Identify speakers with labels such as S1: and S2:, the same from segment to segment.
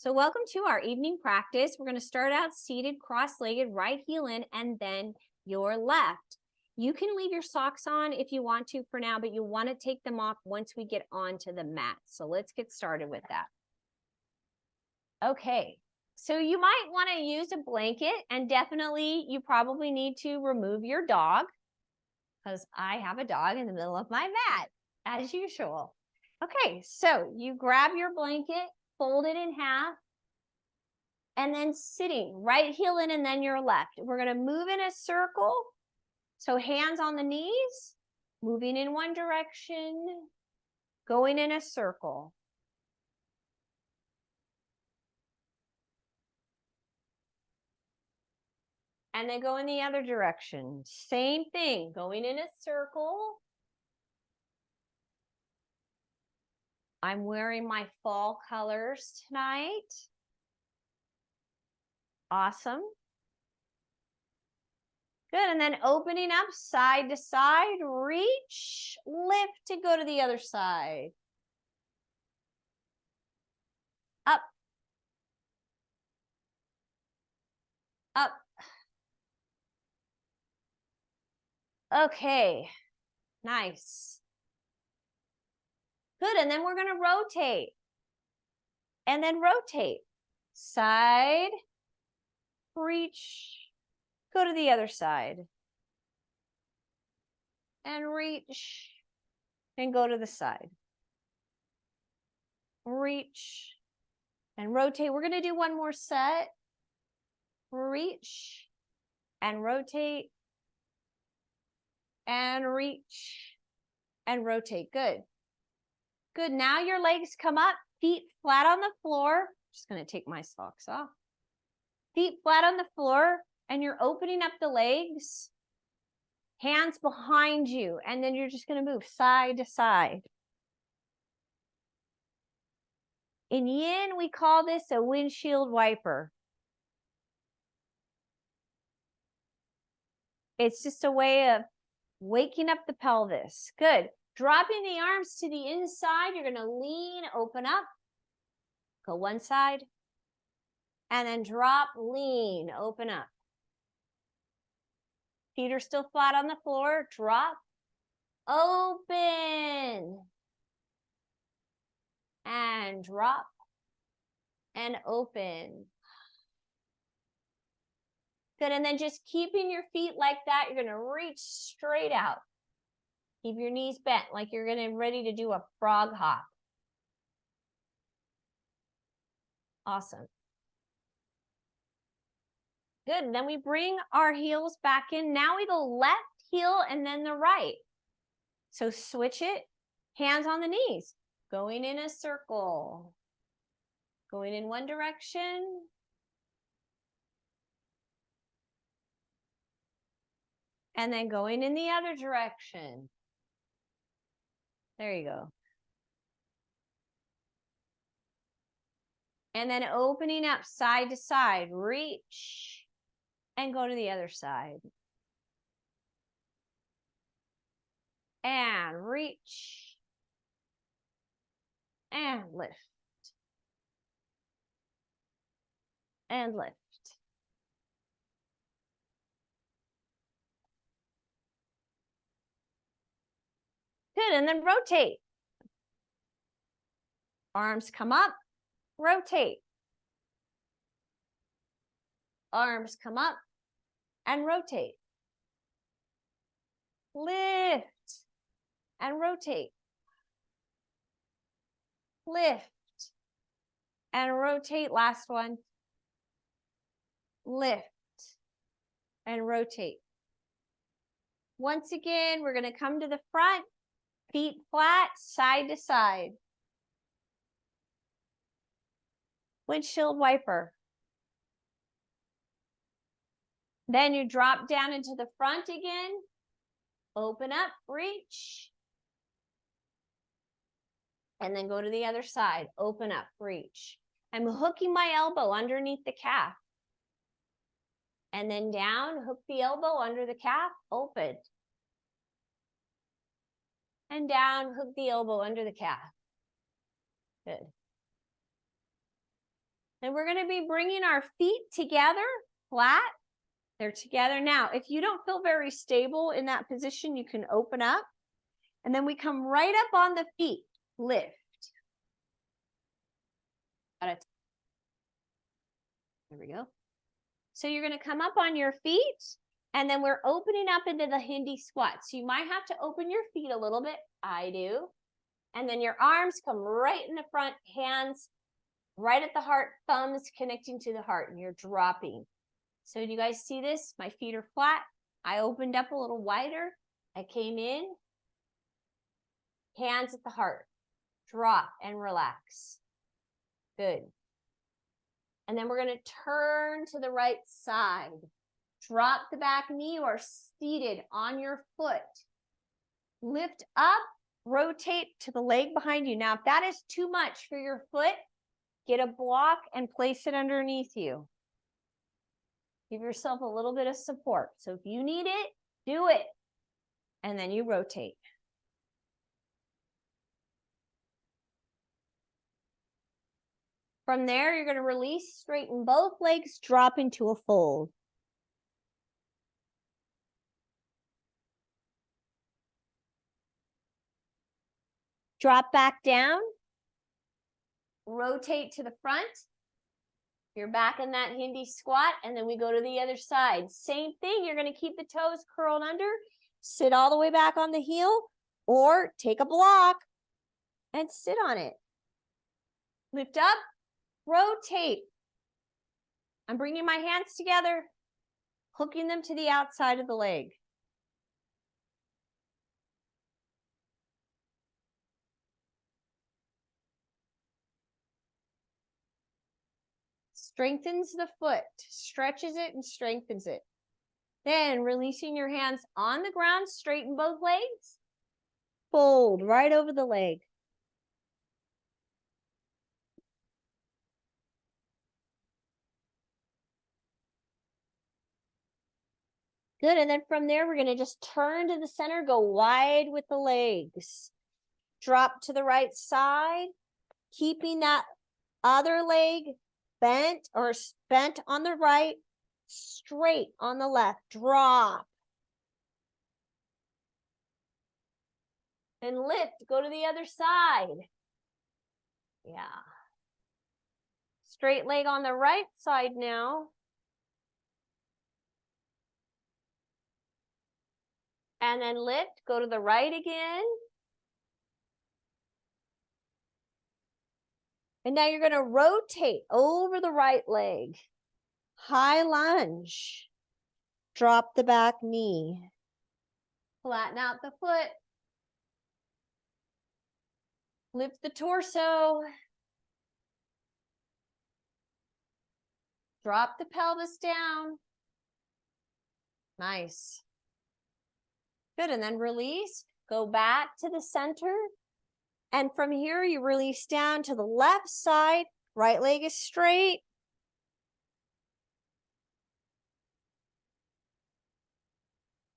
S1: So welcome to our evening practice. We're going to start out seated, cross-legged, right heel in, and then your left. You can leave your socks on if you want to for now, but you want to take them off once we get onto the mat. So let's get started with that. Okay, so you might want to use a blanket, and definitely you probably need to remove your dog because I have a dog in the middle of my mat, as usual. Okay, so you grab your blanket, fold it in half, and then sitting, right heel in and then your left. We're going to move in a circle. So hands on the knees, moving in one direction, going in a circle. And then go in the other direction. Same thing, going in a circle. I'm wearing my fall colors tonight. Awesome. Good, and then opening up side to side, reach, lift to go to the other side. Up. Up. Okay, nice. Good, and then we're gonna rotate. And then rotate. Side, reach, go to the other side. And reach, and go to the side. Reach, and rotate. We're gonna do one more set. Reach, and rotate, and reach, and rotate. Good. Good, now your legs come up, feet flat on the floor. Just gonna take my socks off. Feet flat on the floor, and you're opening up the legs. Hands behind you, and then you're just gonna move side to side. In yin, we call this a windshield wiper. It's just a way of waking up the pelvis. Good. Dropping the arms to the inside, you're gonna lean, open up, go one side, and then drop, lean, open up. Feet are still flat on the floor, drop, open, and drop, and open. Good, and then just keeping your feet like that, you're gonna reach straight out. Keep your knees bent like you're gonna ready to do a frog hop. Awesome. Good, and then we bring our heels back in. Now we go left heel and then the right. So switch it, hands on the knees, going in a circle. Going in one direction. And then going in the other direction. There you go. And then opening up side to side, reach, and go to the other side. And reach, and lift, and lift. Good, and then rotate. Arms come up, rotate. Arms come up and rotate. Lift and rotate. Lift and rotate. Last one. Lift and rotate. Once again, we're going to come to the front, feet flat, side to side. Windshield wiper. Then you drop down into the front again. Open up, reach. And then go to the other side. Open up, reach. I'm hooking my elbow underneath the calf. And then down, hook the elbow under the calf, open. And down, hook the elbow under the calf. Good. Then we're going to be bringing our feet together, flat. They're together. Now, if you don't feel very stable in that position, you can open up. And then we come right up on the feet. Lift. There we go. So you're going to come up on your feet, and then we're opening up into the Hindi squat. So you might have to open your feet a little bit. I do. And then your arms come right in the front, hands right at the heart, thumbs connecting to the heart, and you're dropping. So do you guys see this? My feet are flat. I opened up a little wider. I came in. Hands at the heart. Drop and relax. Good. And then we're going to turn to the right side. Drop the back knee or seated on your foot. Lift up, rotate to the leg behind you. Now, if that is too much for your foot, get a block and place it underneath you. Give yourself a little bit of support. So if you need it, do it. And then you rotate. From there, you're going to release, straighten both legs, drop into a fold. Drop back down. Rotate to the front. You're back in that Hindi squat, and then we go to the other side. Same thing, you're going to keep the toes curled under, sit all the way back on the heel, or take a block and sit on it. Lift up, rotate. I'm bringing my hands together, hooking them to the outside of the leg. Strengthens the foot, stretches it and strengthens it. Then releasing your hands on the ground, straighten both legs. Fold right over the leg. Good, and then from there, we're going to just turn to the center, go wide with the legs. Drop to the right side, keeping that other leg bent or bent on the right, straight on the left. Drop. And lift, go to the other side. Yeah. Straight leg on the right side now. And then lift, go to the right again. And now you're going to rotate over the right leg. High lunge. Drop the back knee. Flatten out the foot. Lift the torso. Drop the pelvis down. Nice. Good, and then release. Go back to the center. And from here, you release down to the left side. Right leg is straight.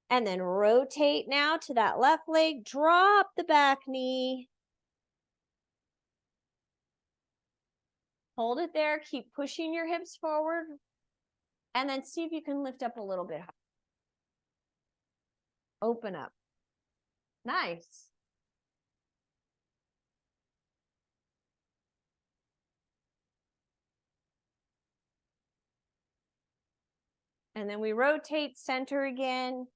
S1: And then rotate now to that left leg. Drop the back knee. Hold it there. Keep pushing your hips forward. And then see if you can lift up a little bit higher. Open up. Nice. And then we rotate center again.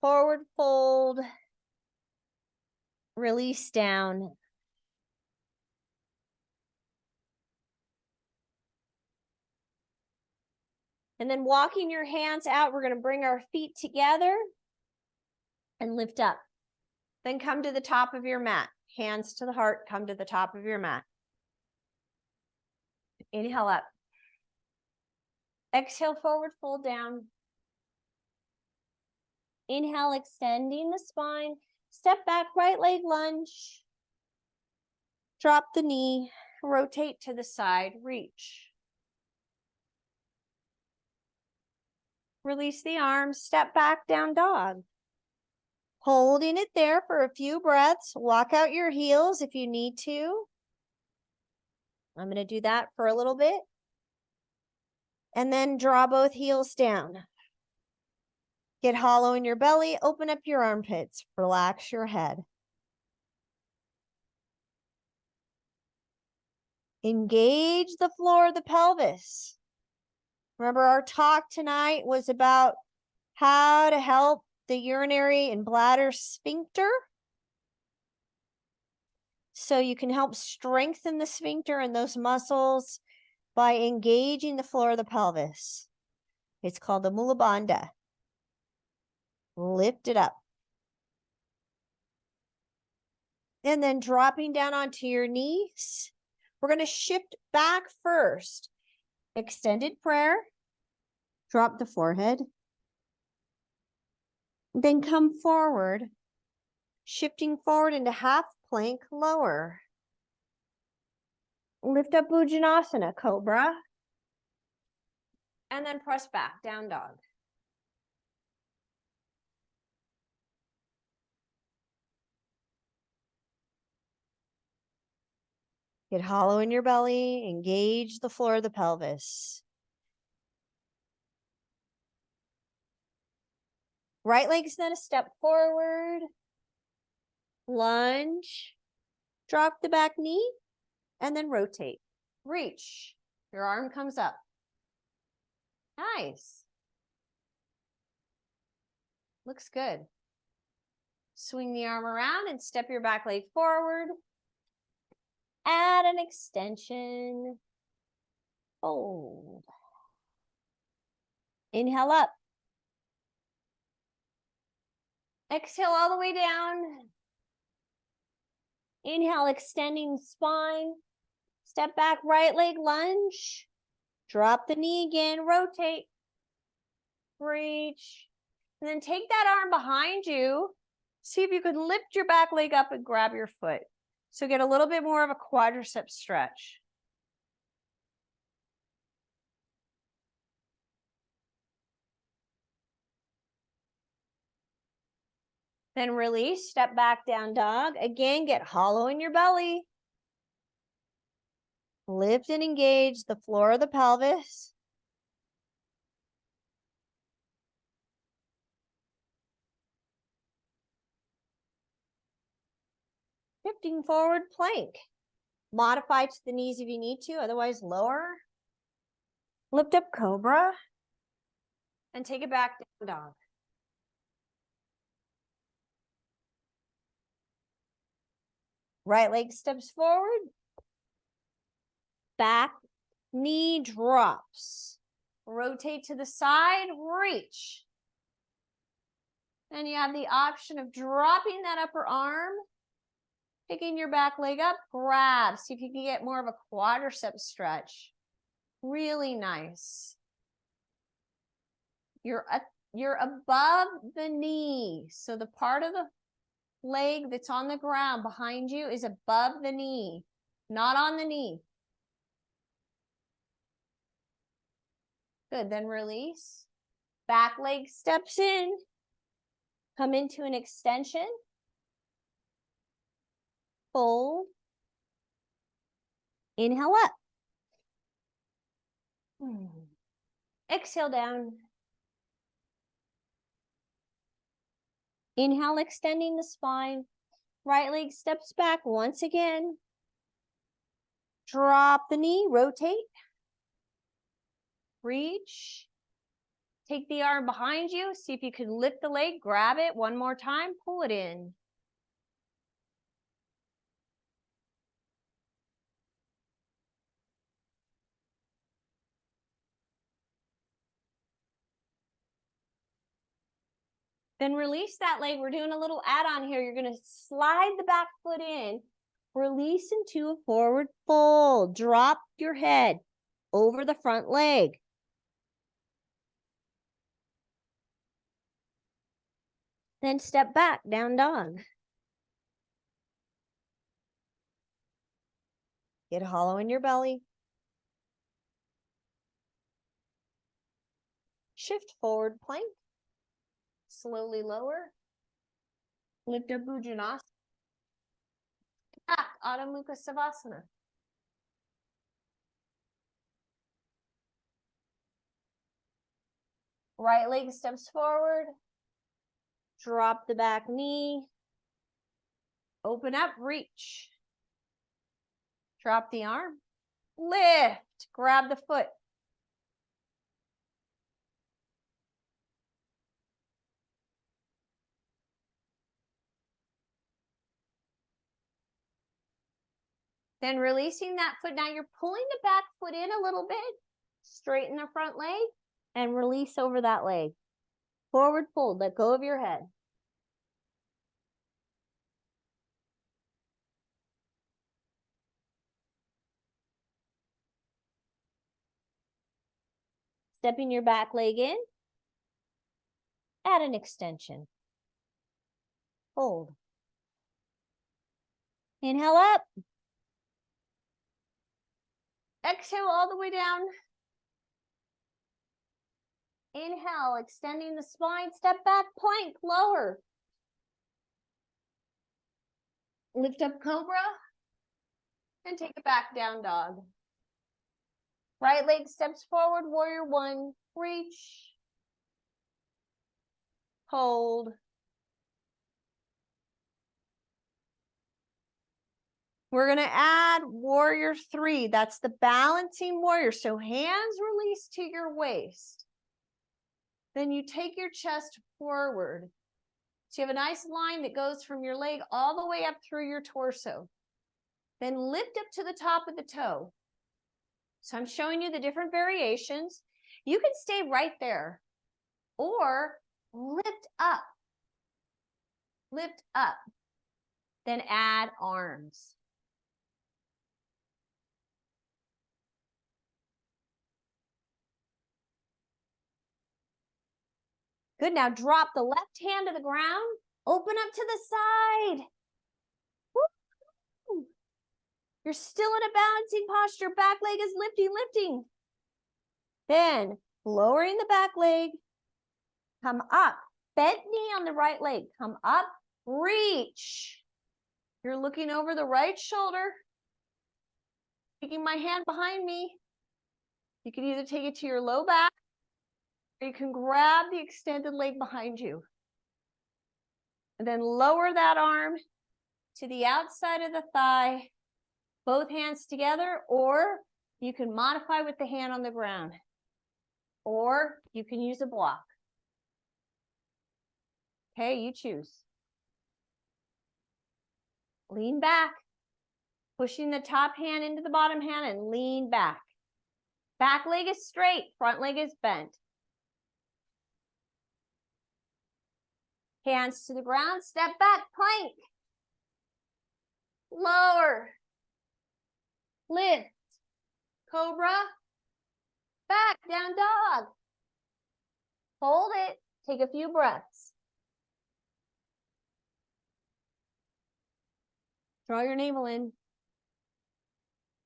S1: Forward fold. Release down. And then walking your hands out, we're going to bring our feet together and lift up. Then come to the top of your mat. Hands to the heart, come to the top of your mat. Inhale up. Exhale, forward fold down. Inhale, extending the spine. Step back, right leg lunge. Drop the knee. Rotate to the side, reach. Release the arms, step back, down dog. Holding it there for a few breaths. Walk out your heels if you need to. I'm going to do that for a little bit. And then draw both heels down. Get hollow in your belly, open up your armpits, relax your head. Engage the floor of the pelvis. Remember, our talk tonight was about how to help the urinary and bladder sphincter. So you can help strengthen the sphincter and those muscles by engaging the floor of the pelvis. It's called the Mula Bandha. Lift it up. And then dropping down onto your knees. We're going to shift back first. Extended prayer. Drop the forehead. Then come forward. Shifting forward into half plank lower. Lift up Bhujanasana, Cobra. And then press back, down dog. Get hollow in your belly, engage the floor of the pelvis. Right leg's then a step forward. Lunge. Drop the back knee and then rotate. Reach. Your arm comes up. Nice. Looks good. Swing the arm around and step your back leg forward. Add an extension. Fold. Inhale up. Exhale all the way down. Inhale, extending the spine. Step back, right leg lunge. Drop the knee again, rotate. Reach. And then take that arm behind you. See if you can lift your back leg up and grab your foot. So get a little bit more of a quadricep stretch. Then release, step back, down dog. Again, get hollow in your belly. Lift and engage the floor of the pelvis. Shifting forward, plank. Modify to the knees if you need to, otherwise lower. Lift up cobra. And take it back, down dog. Right leg steps forward. Back knee drops. Rotate to the side, reach. Then you have the option of dropping that upper arm, picking your back leg up, grab. See if you can get more of a quadricep stretch. Really nice. You're above the knee. So the part of the leg that's on the ground behind you is above the knee, not on the knee. Good, then release. Back leg steps in. Come into an extension. Fold. Inhale up. Exhale down. Inhale, extending the spine. Right leg steps back once again. Drop the knee, rotate. Reach. Take the arm behind you. See if you can lift the leg, grab it one more time, pull it in. Then release that leg. We're doing a little add-on here. You're going to slide the back foot in. Release into a forward fold. Drop your head over the front leg. Then step back, down dog. Get hollow in your belly. Shift forward plank. Slowly lower. Lift up Bhujanasana. Back, Adho Mukha Savasana. Right leg steps forward. Drop the back knee. Open up, reach. Drop the arm. Lift. Grab the foot. Then releasing that foot. Now you're pulling the back foot in a little bit. Straighten the front leg and release over that leg. Forward fold. Let go of your head. Stepping your back leg in. Add an extension. Hold. Inhale up. Exhale all the way down. Inhale, extending the spine. Step back, plank, lower. Lift up cobra. And take it back, down dog. Right leg steps forward, warrior one. Reach. Hold. We're going to add warrior three. That's the balancing warrior. So hands release to your waist. Then you take your chest forward. So you have a nice line that goes from your leg all the way up through your torso. Then lift up to the top of the toe. So I'm showing you the different variations. You can stay right there or lift up. Lift up. Then add arms. Good. Now drop the left hand to the ground. Open up to the side. Woo. You're still in a balancing posture. Back leg is lifting. Then lowering the back leg. Come up. Bent knee on the right leg. Come up. Reach. You're looking over the right shoulder. Taking my hand behind me. You can either take it to your low back or you can grab the extended leg behind you. And then lower that arm to the outside of the thigh, both hands together, or you can modify with the hand on the ground, or you can use a block. Okay, you choose. Lean back, pushing the top hand into the bottom hand and lean back. Back leg is straight, front leg is bent. Hands to the ground, step back, plank. Lower. Lift. Cobra. Back, down dog. Hold it. Take a few breaths. Draw your navel in.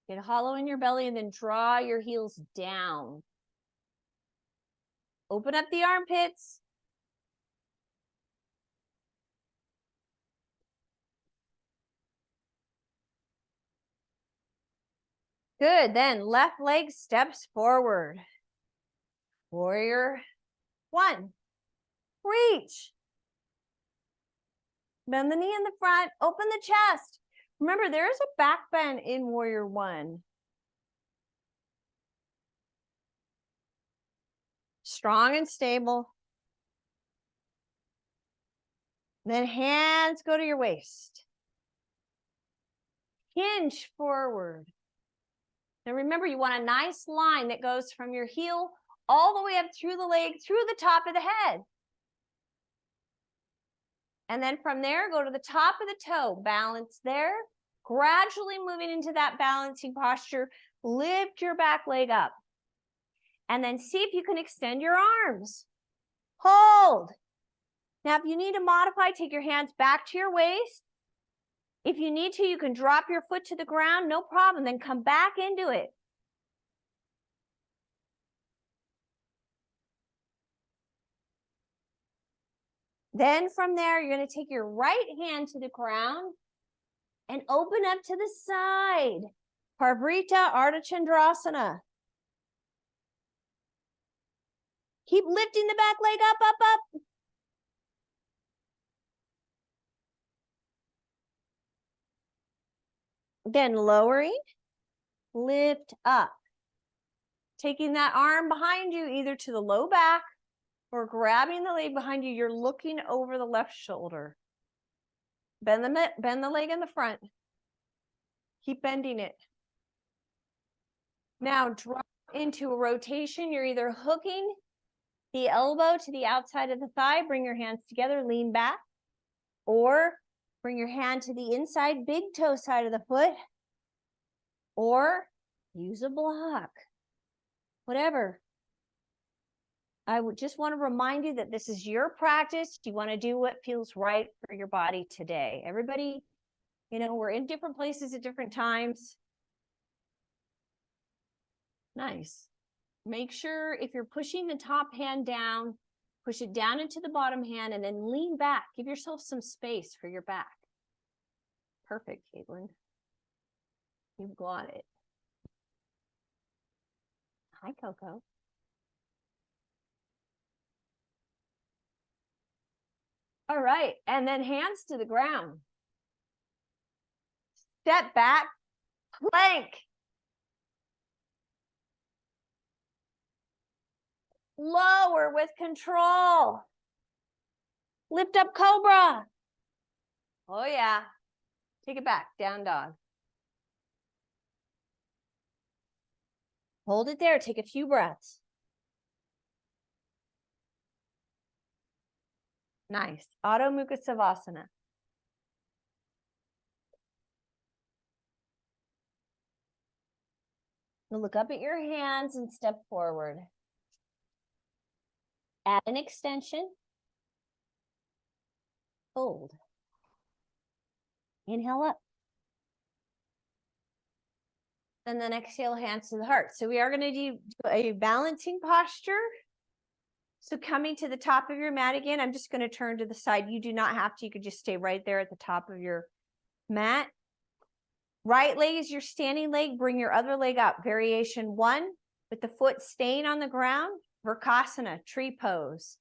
S1: Get hollow in your belly and then draw your heels down. Open up the armpits. Good. Then left leg steps forward. Warrior one. Reach. Bend the knee in the front. Open the chest. Remember, there is a back bend in warrior one. Strong and stable. Then hands go to your waist. Hinge forward. Now remember, you want a nice line that goes from your heel all the way up through the leg, through the top of the head. And then from there, go to the top of the toe. Balance there. Gradually moving into that balancing posture. Lift your back leg up. And then see if you can extend your arms. Hold. Now, if you need to modify, take your hands back to your waist. If you need to, you can drop your foot to the ground, no problem. Then come back into it. Then from there, you're going to take your right hand to the ground and open up to the side. Parvrita Ardha Chandrasana. Keep lifting the back leg up, up, up. Then lowering, lift up. Taking that arm behind you, either to the low back or grabbing the leg behind you. You're looking over the left shoulder. Bend the leg in the front. Keep bending it. Now drop into a rotation. You're either hooking the elbow to the outside of the thigh, bring your hands together, lean back, or bring your hand to the inside, big toe side of the foot, or use a block. Whatever. I would just want to remind you that this is your practice. You want to do what feels right for your body today. Everybody, we're in different places at different times. Nice. Make sure if you're pushing the top hand down, push it down into the bottom hand and then lean back. Give yourself some space for your back. Perfect, Caitlin. You've got it. Hi, Coco. All right, and then hands to the ground. Step back, plank. Lower with control. Lift up cobra. Oh yeah. Take it back, down dog. Hold it there, take a few breaths. Nice. Adho Mukha Savasana. Look up at your hands and step forward. Add an extension. Hold. Inhale up. And then exhale, hands to the heart. So we are going to do a balancing posture. So coming to the top of your mat again, I'm just going to turn to the side. You do not have to. You could just stay right there at the top of your mat. Right leg is your standing leg. Bring your other leg up. Variation 1 with the foot staying on the ground. Vrksasana, tree pose.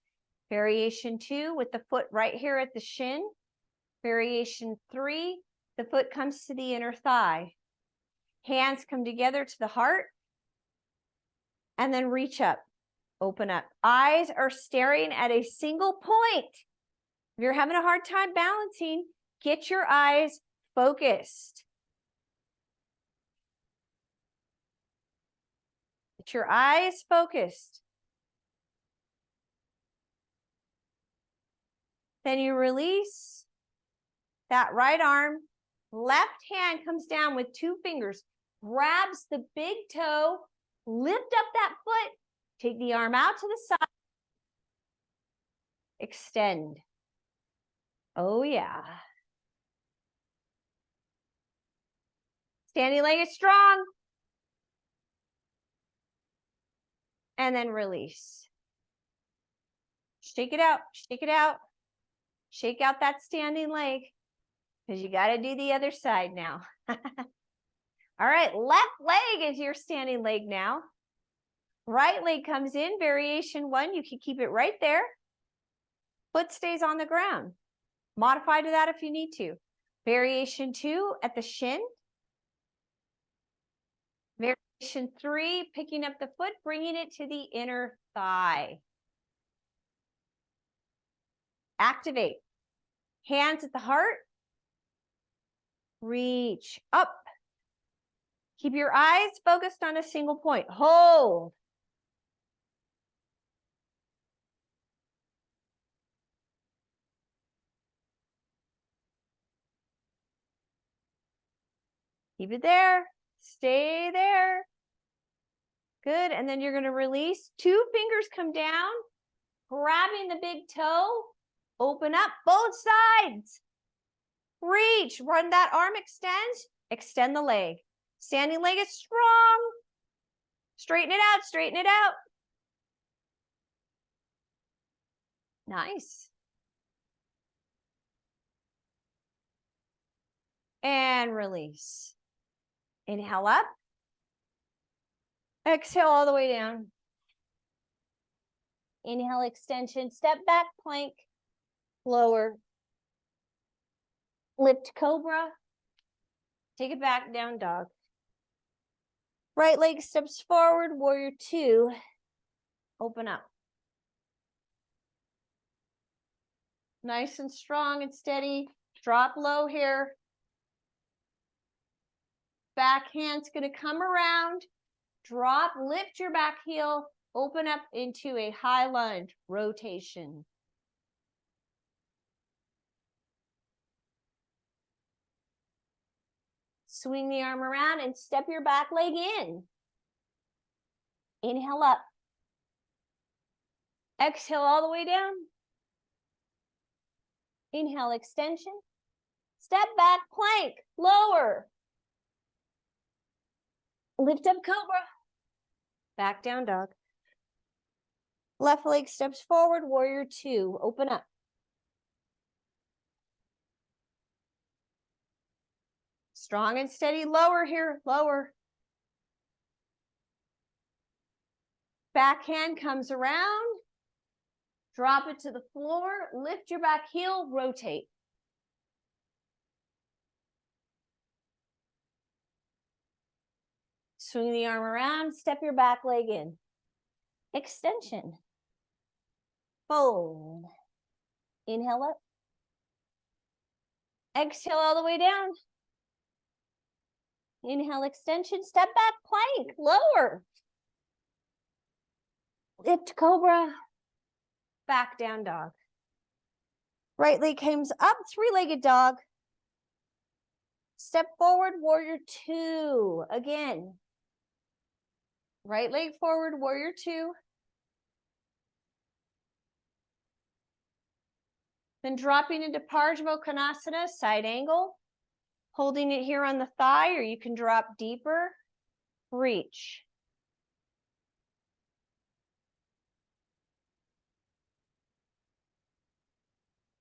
S1: Variation 2 with the foot right here at the shin. Variation 3, the foot comes to the inner thigh. Hands come together to the heart. And then reach up. Open up. Eyes are staring at a single point. If you're having a hard time balancing, get your eyes focused. Get your eyes focused. Then you release that right arm. Left hand comes down with 2 fingers, grabs the big toe, lift up that foot, take the arm out to the side, extend. Oh yeah. Standing leg is strong. And then release. Shake it out, shake it out. Shake out that standing leg because you got to do the other side now. All right, left leg is your standing leg now. Right leg comes in, variation 1. You can keep it right there. Foot stays on the ground. Modify to that if you need to. Variation 2 at the shin. Variation 3, picking up the foot, bringing it to the inner thigh. Activate. Hands at the heart. Reach up. Keep your eyes focused on a single point. Hold. Keep it there. Stay there. Good. And then you're going to release. 2 fingers come down, grabbing the big toe. Open up both sides. Reach. Run that arm extends. Extend the leg. Standing leg is strong. Straighten it out. Straighten it out. Nice. And release. Inhale up. Exhale all the way down. Inhale, extension, step back, plank, lower. Lift cobra. Take it back, down dog. Right leg steps forward, warrior two. Open up. Nice and strong and steady. Drop low here. Back hand's going to come around. Drop, lift your back heel. Open up into a high lunge. Rotation. Swing the arm around and step your back leg in. Inhale up. Exhale all the way down. Inhale, extension. Step back, plank, lower. Lift up, cobra. Back down dog. Left leg steps forward, warrior two. Open up. Strong and steady, lower here, lower. Back hand comes around. Drop it to the floor. Lift your back heel, rotate. Swing the arm around, step your back leg in. Extension. Fold. Inhale up. Exhale all the way down. Inhale, extension, step back, plank, lower. Lift cobra. Back down dog. Right leg comes up, three-legged dog. Step forward, warrior two. Again. Right leg forward, warrior two. Then dropping into Parsvakonasana, side angle. Holding it here on the thigh, or you can drop deeper. Reach.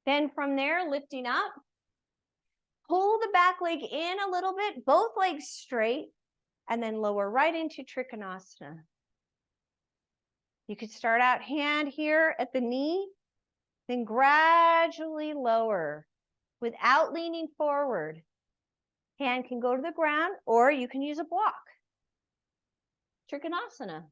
S1: Then from there, lifting up. Pull the back leg in a little bit, both legs straight, and then lower right into Trikonasana. You could start out hand here at the knee, then gradually lower without leaning forward. Hand can go to the ground, or you can use a block. Trikonasana.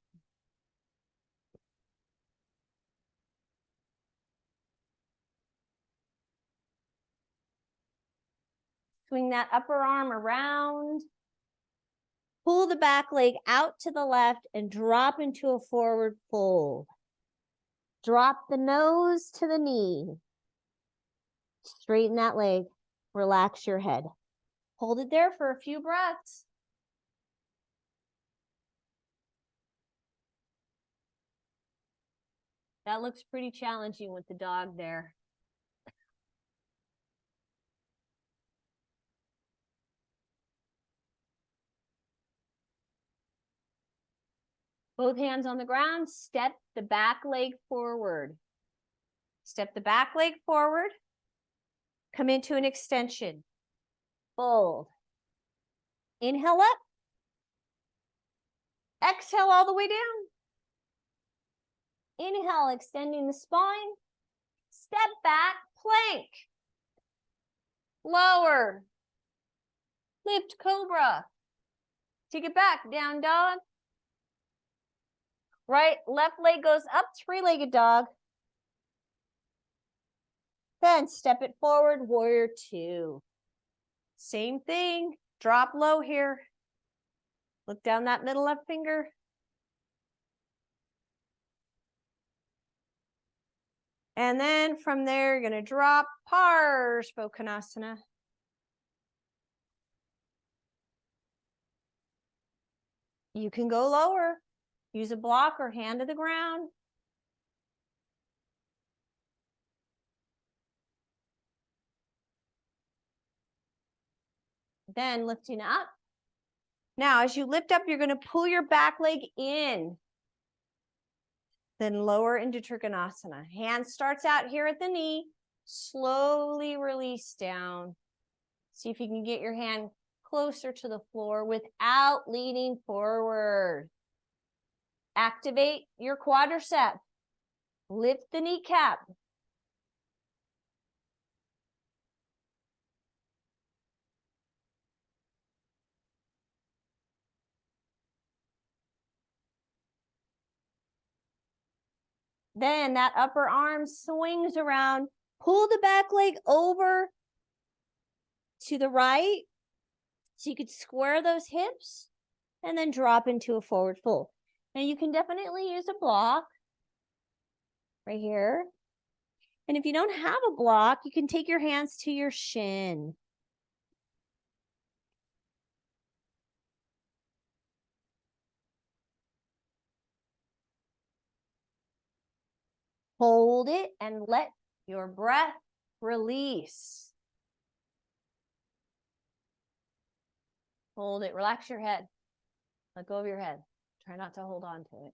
S1: Swing that upper arm around. Pull the back leg out to the left and drop into a forward fold. Drop the nose to the knee. Straighten that leg. Relax your head. Hold it there for a few breaths. That looks pretty challenging with the dog there. Both hands on the ground, step the back leg forward. Step the back leg forward. Come into an extension. Fold. Inhale up. Exhale all the way down. Inhale, extending the spine. Step back, plank. Lower. Lift cobra. Take it back, down dog. Right, left leg goes up, three-legged dog. Then step it forward, warrior two. Same thing, drop low here. Look down that middle left finger. And then from there, you're gonna drop Parsvakonasana. You can go lower. Use a block or hand to the ground. Then lifting up. Now, as you lift up, you're going to pull your back leg in. Then lower into Trikonasana. Hand starts out here at the knee. Slowly release down. See if you can get your hand closer to the floor without leaning forward. Activate your quadricep. Lift the kneecap. Then that upper arm swings around. Pull the back leg over to the right so you could square those hips and then drop into a forward fold. Now you can definitely use a block right here. And if you don't have a block, you can take your hands to your shin. Hold it and let your breath release. Hold it. Relax your head. Let go of your head. Try not to hold on to it.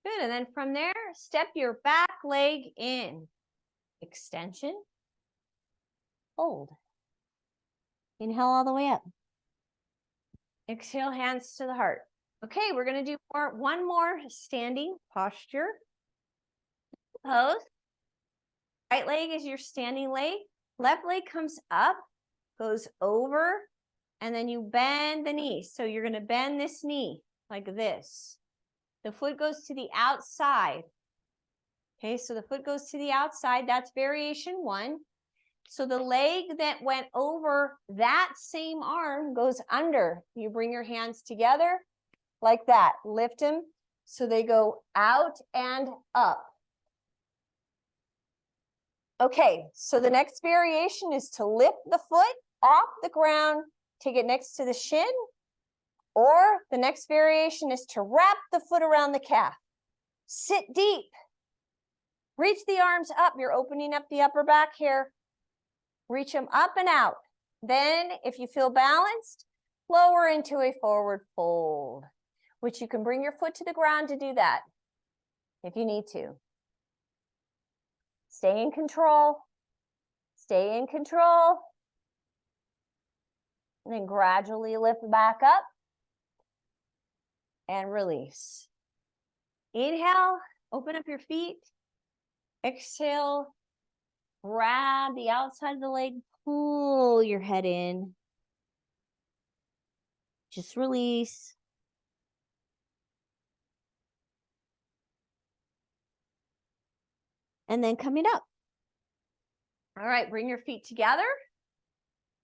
S1: Good. And then from there, step your back leg in. Extension. Hold. Inhale all the way up. Exhale, hands to the heart. Okay, we're going to do one more standing posture. Pose. Right leg is your standing leg. Left leg comes up, goes over, and then you bend the knee. So you're going to bend this knee like this. The foot goes to the outside. Okay, so the foot goes to the outside. That's variation 1. So the leg that went over that same arm goes under. You bring your hands together like that. Lift them so they go out and up. Okay, so the next variation is to lift the foot off the ground, take it next to the shin, or the next variation is to wrap the foot around the calf. Sit deep. Reach the arms up. You're opening up the upper back here. Reach them up and out. Then, if you feel balanced, lower into a forward fold, which you can bring your foot to the ground to do that if you need to. Stay in control. Stay in control. And then gradually lift back up and release. Inhale, open up your feet. Exhale, grab the outside of the leg, pull your head in. Just release. And then coming up. All right, bring your feet together.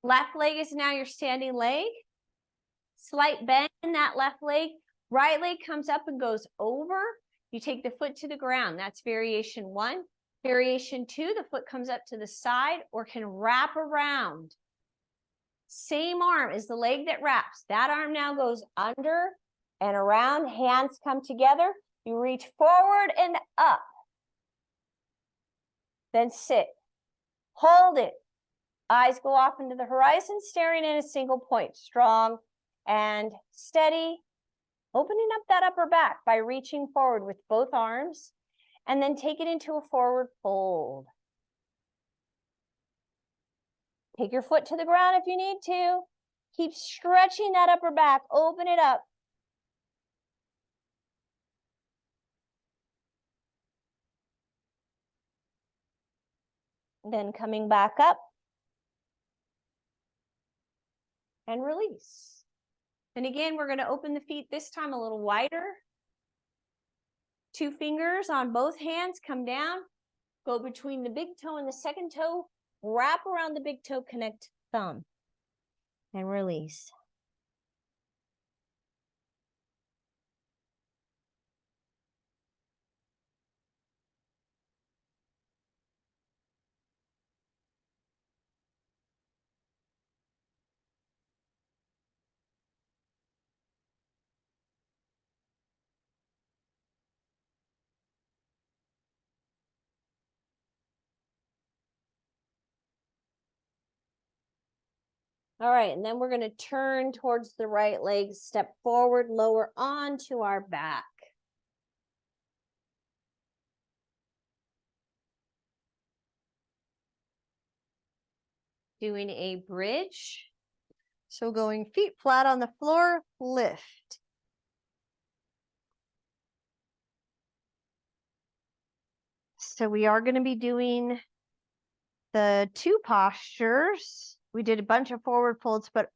S1: Left leg is now your standing leg. Slight bend in that left leg. Right leg comes up and goes over. You take the foot to the ground. That's variation 1. Variation 2, the foot comes up to the side or can wrap around. Same arm is the leg that wraps. That arm now goes under and around. Hands come together. You reach forward and up. Then sit. Hold it. Eyes go off into the horizon, staring in a single point. Strong and steady. Opening up that upper back by reaching forward with both arms. And then take it into a forward fold. Take your foot to the ground if you need to. Keep stretching that upper back. Open it up. Then coming back up. And release. And again, we're going to open the feet this time a little wider. 2 fingers on both hands, come down, go between the big toe and the second toe, wrap around the big toe, connect thumb, and release. All right, and then we're going to turn towards the right leg, step forward, lower onto our back. doing a bridge.
S2: So going feet flat on the floor, lift. So we are going to be doing the two postures. We did a bunch of forward folds, but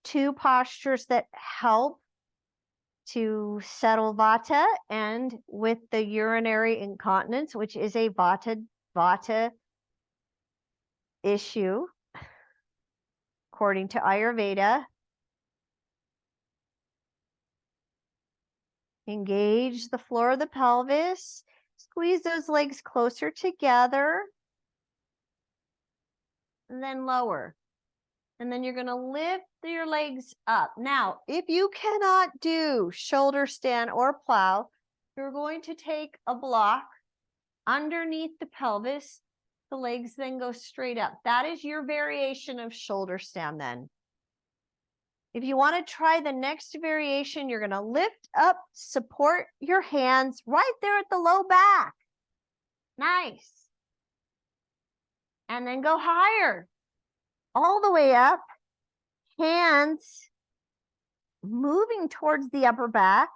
S2: two postures that help to settle Vata and with the urinary incontinence, which is a Vata issue, according to Ayurveda. Engage the floor of the pelvis. Squeeze those legs closer together. And then lower. And then you're going to lift your legs up. Now, if you cannot do shoulder stand or plow, you're going to take a block underneath the pelvis. The legs then go straight up. That is your variation of shoulder stand then. If you want to try the next variation, you're going to lift up, support your hands right there at the low back. Nice. And then go higher. All the way up. Hands moving towards the upper back.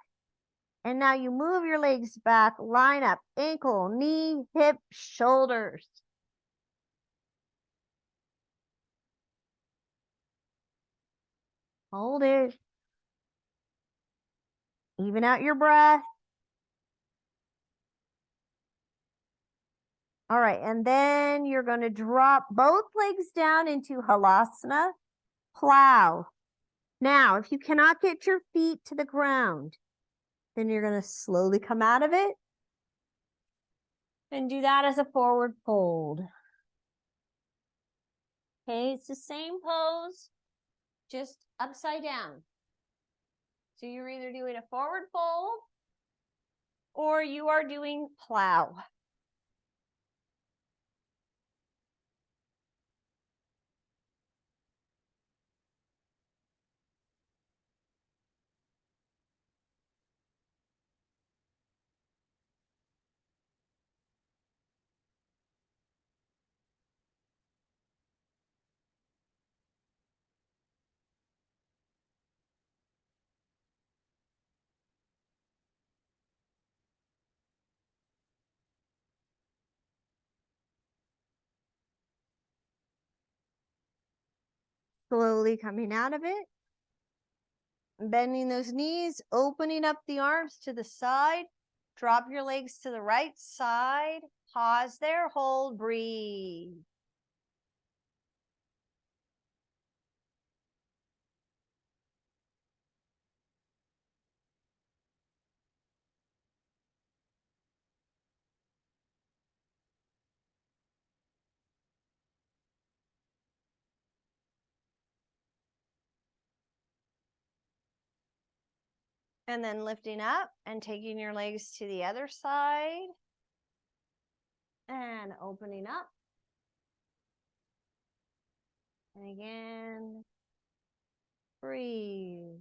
S2: And now you move your legs back, line up, ankle, knee, hip, shoulders. Hold it. Even out your breath. All right, and then you're going to drop both legs down into Halasana, plow. Now, if you cannot get your feet to the ground, then you're going to slowly come out of it and do that as a forward fold. Okay, it's the same pose, just upside down. So you're either doing a forward fold or you are doing plow. Slowly coming out of it. Bending those knees, opening up the arms to the side. Drop your legs to the right side. Pause there, hold, breathe. And then lifting up and taking your legs to the other side. And opening up. And again, breathe.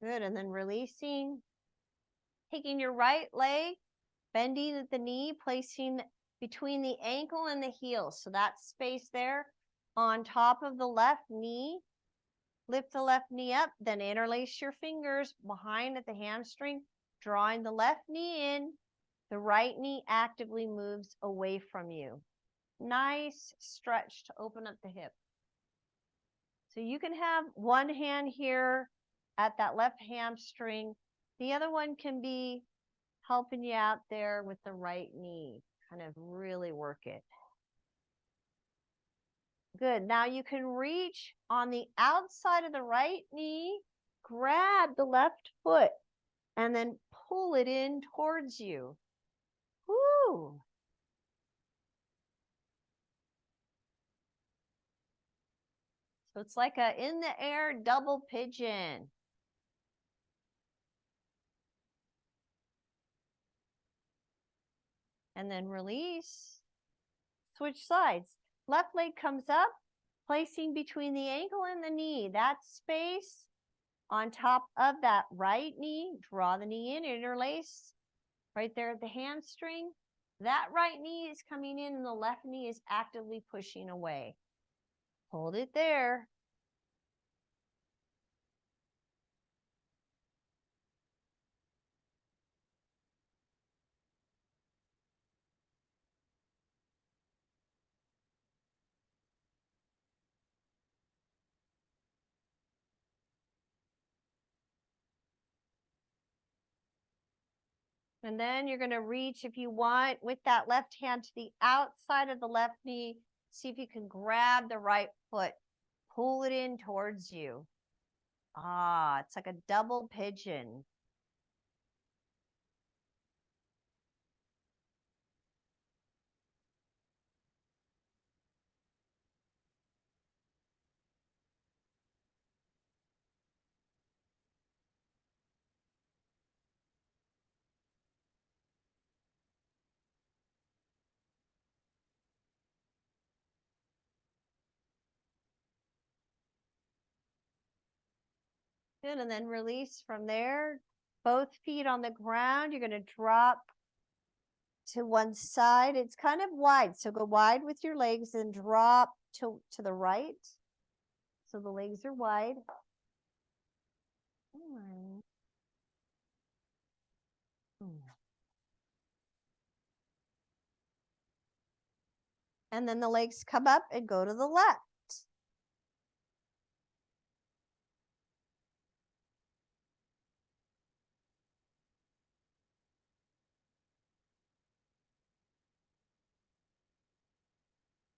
S2: Good, and then releasing. Taking your right leg, bending at the knee, placing between the ankle and the heel. So that space there on top of the left knee. Lift the left knee up, then interlace your fingers behind at the hamstring, drawing the left knee in. The right knee actively moves away from you. Nice stretch to open up the hip. So you can have one hand here at that left hamstring. The other one can be helping you out there with the right knee. Kind of really work it. Good. Now you can reach on the outside of the right knee, grab the left foot, and then pull it in towards you. Woo! So it's like a in the air double pigeon. And then release. Switch sides. Left leg comes up, placing between the ankle and the knee. That space on top of that right knee. Draw the knee in, interlace. Right there at the hamstring. That right knee is coming in and the left knee is actively pushing away. Hold it there. And then you're going to reach, if you want, with that left hand to the outside of the left knee. See if you can grab the right foot. Pull it in towards you. Ah, it's like a double pigeon. Good, and then release from there. Both feet on the ground. You're going to drop to one side. It's kind of wide, so go wide with your legs and drop to the right. So the legs are wide. And then the legs come up and go to the left.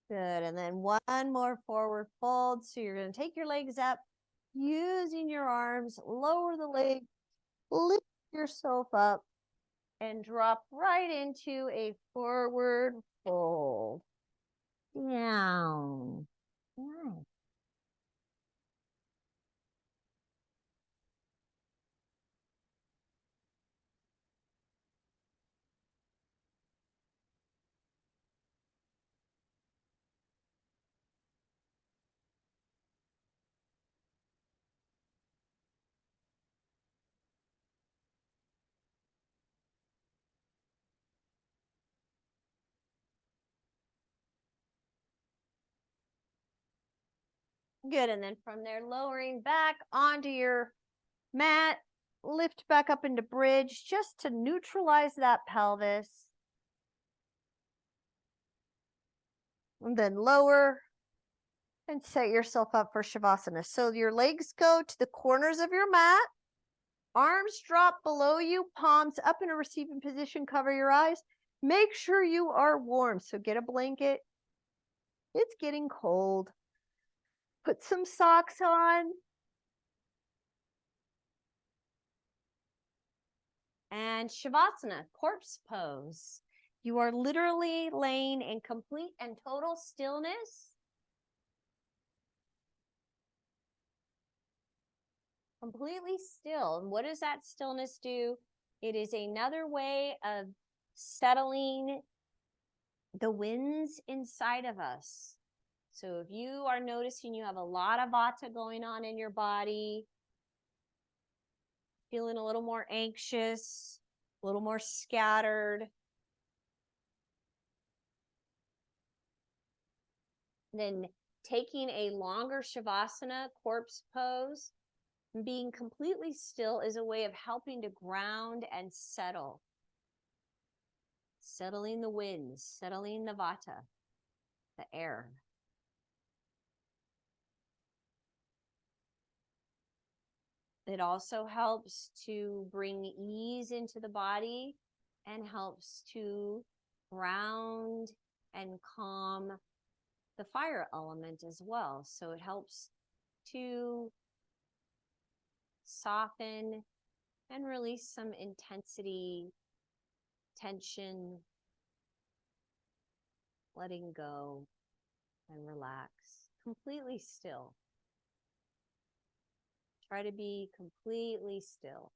S2: Good, and then one more forward fold. So you're going to take your legs up, using your arms, lower the leg, lift yourself up, and drop right into a forward fold. Down. Nice. Good, and then from there, lowering back onto your mat, lift back up into bridge just to neutralize that pelvis. And then lower and set yourself up for Shavasana. So your legs go to the corners of your mat, arms drop below you, palms up in a receiving position, cover your eyes. Make sure you are warm. So get a blanket. It's getting cold. Put some socks on. And Shavasana, corpse pose. You are literally laying in complete and total stillness. Completely still. And what does that stillness do? It is another way of settling the winds inside of us. So if you are noticing you have a lot of Vata going on in your body, feeling a little more anxious, a little more scattered, then taking a longer Shavasana, corpse pose, being completely still is a way of helping to ground and settle. Settling the winds, settling the Vata, the air. It also helps to bring ease into the body and helps to ground and calm the fire element as well. So it helps to soften and release some intensity, tension, letting go and relax. Completely still. Try to be completely still.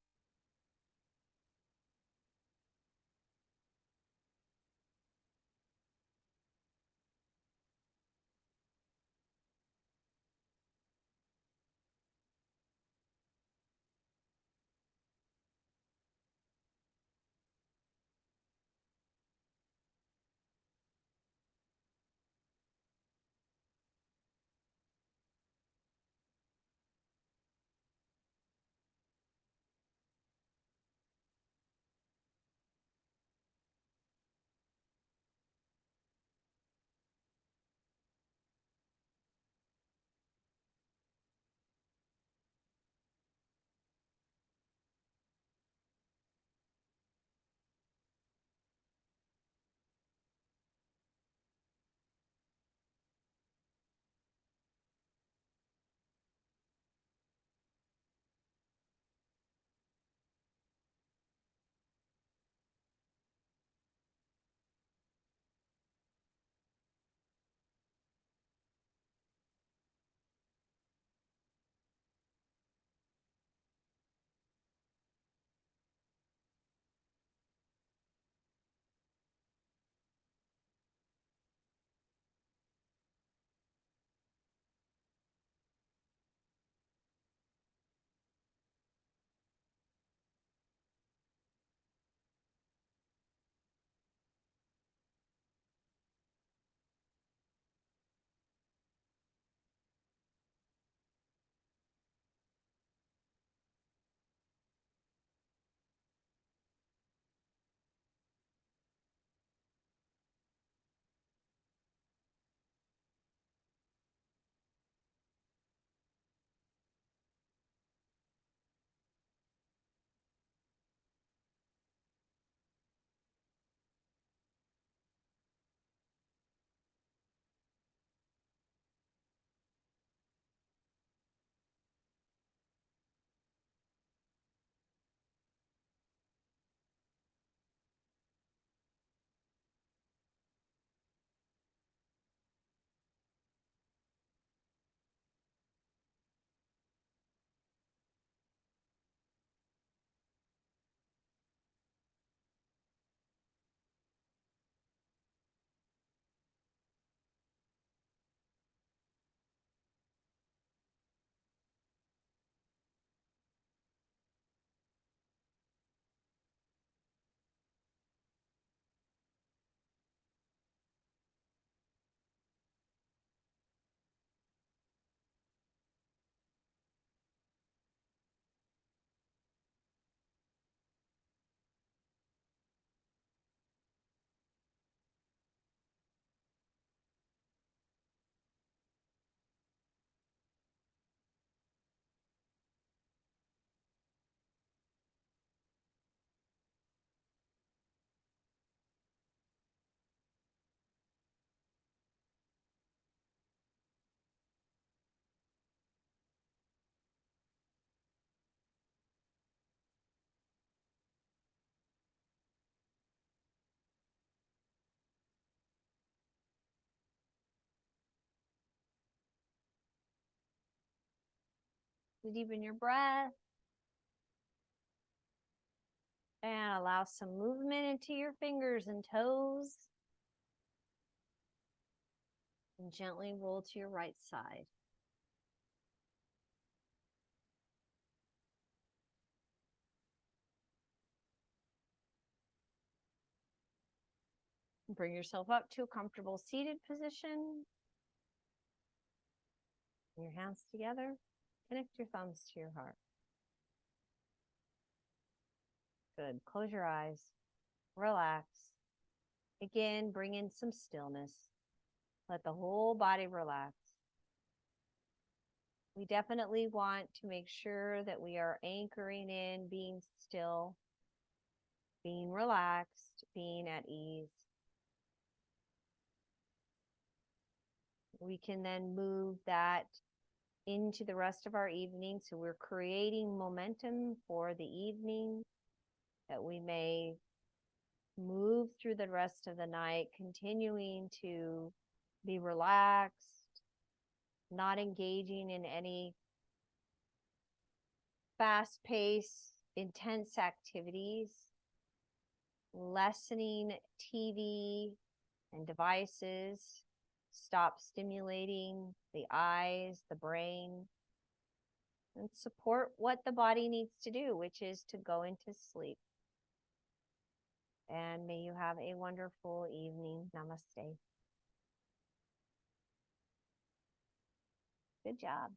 S1: Deepen your breath. And allow some movement into your fingers and toes. And gently roll to your right side. Bring yourself up to a comfortable seated position. Your hands together. Connect your thumbs to your heart. Good. Close your eyes. Relax. Again, bring in some stillness. Let the whole body relax. We definitely want to make sure that we are anchoring in being still, being relaxed, being at ease. We can then move that into the rest of our evening. So we're creating momentum for the evening, that we may move through the rest of the night, continuing to be relaxed, not engaging in any fast-paced, intense activities, lessening TV and devices, stop stimulating the eyes, the brain, and support what the body needs to do, which is to go into sleep. And may you have a wonderful evening. Namaste. Good job.